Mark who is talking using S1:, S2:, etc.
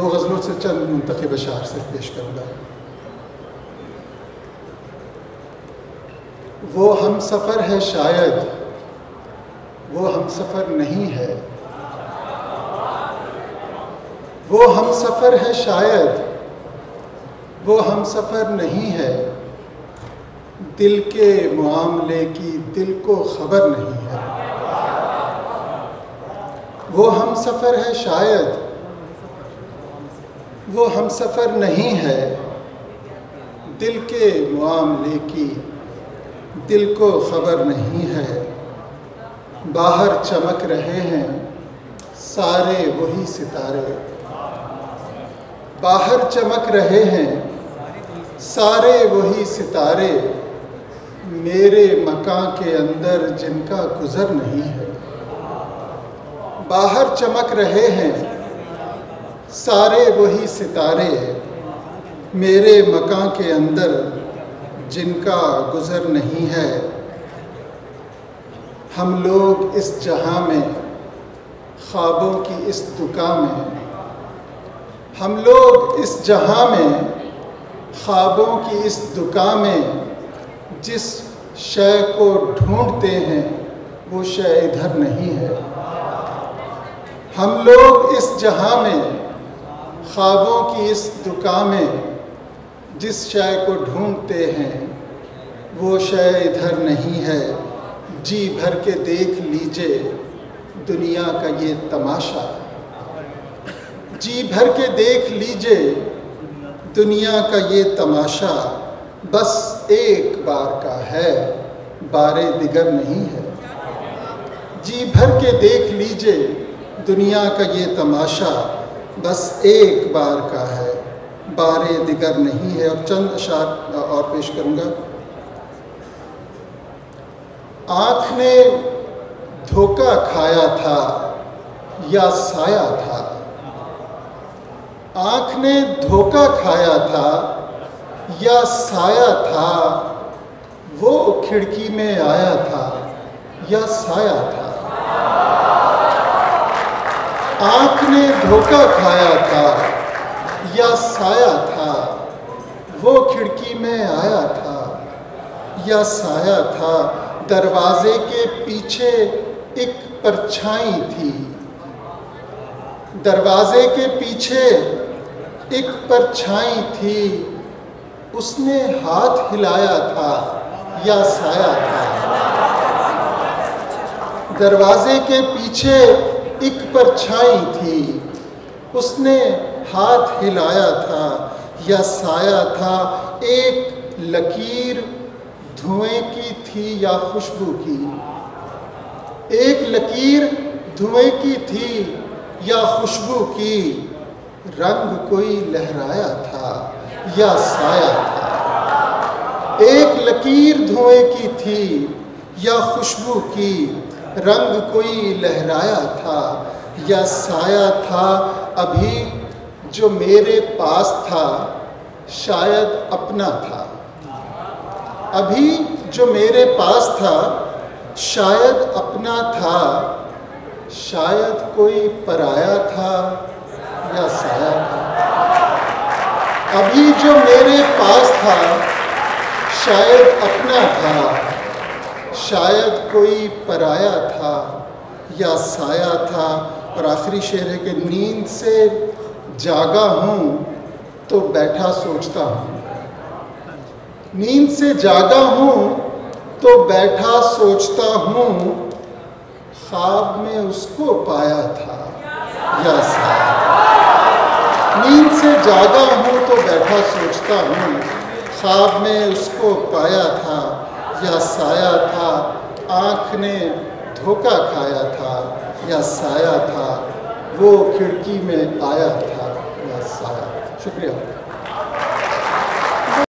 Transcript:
S1: दो गज़लों से चंद मुंतखब अशार सिर्फ पेश करूँगा। वो हम सफ़र है शायद, वो हम सफ़र नहीं है। वो हम सफ़र है शायद, वो हम सफ़र नहीं है। दिल के मामले की दिल को खबर नहीं है। वो हम सफ़र है शायद, वो हम सफ़र नहीं है। दिल के मामले की दिल को खबर नहीं है। बाहर चमक रहे हैं सारे वही सितारे। बाहर चमक रहे हैं सारे वही सितारे। मेरे मकान के अंदर जिनका गुज़र नहीं है। बाहर चमक रहे हैं सारे वही सितारे। मेरे मकान के अंदर जिनका गुज़र नहीं है। हम लोग इस जहां में ख्वाबों की इस दुकान में, हम लोग इस जहां में ख्वाबों की इस दुकान में जिस शय को ढूंढते हैं वो शय इधर नहीं है। हम लोग इस जहां में ख्वाबों की इस दुकान में जिस शय को ढूंढते हैं वो शय इधर नहीं है। जी भर के देख लीजिए दुनिया का ये तमाशा। जी भर के देख लीजिए दुनिया का ये तमाशा। बस एक बार का है, बारे दिगर नहीं है। जी भर के देख लीजिए दुनिया का ये तमाशा। बस एक बार का है, बारे दिगर नहीं है। और चंद अशार और पेश करूँगा। आँख ने धोखा खाया था या साया था। आँख ने धोखा खाया था या साया था। वो खिड़की में आया था या साया था। आँख ने धोखा खाया था या साया था। वो खिड़की में आया था या साया था। दरवाजे के पीछे एक परछाई थी। दरवाजे के पीछे एक परछाई थी। उसने हाथ हिलाया था या साया था। दरवाजे के पीछे एक परछाई थी। उसने हाथ हिलाया था या साया था। एक लकीर धुएं की थी या खुशबू की। एक लकीर धुएं की थी या खुशबू की। रंग कोई लहराया था या साया था। एक लकीर धुएं की थी या खुशबू की। रंग कोई लहराया था या साया था। अभी जो मेरे पास था शायद अपना था। अभी जो मेरे पास था शायद अपना था। शायद कोई पराया था या साया था। अभी जो मेरे पास था शायद अपना था। शायद कोई पराया था या साया था। और आखिरी शेर है कि नींद से जागा हूँ तो बैठा सोचता हूँ। नींद से जागा हूँ तो बैठा सोचता हूँ। ख्वाब में उसको पाया था या साया। नींद से जागा हूँ तो बैठा सोचता हूँ। ख्वाब में उसको पाया था या साया था। आँख ने धोखा खाया था या साया था। वो खिड़की में आया था या साया। शुक्रिया।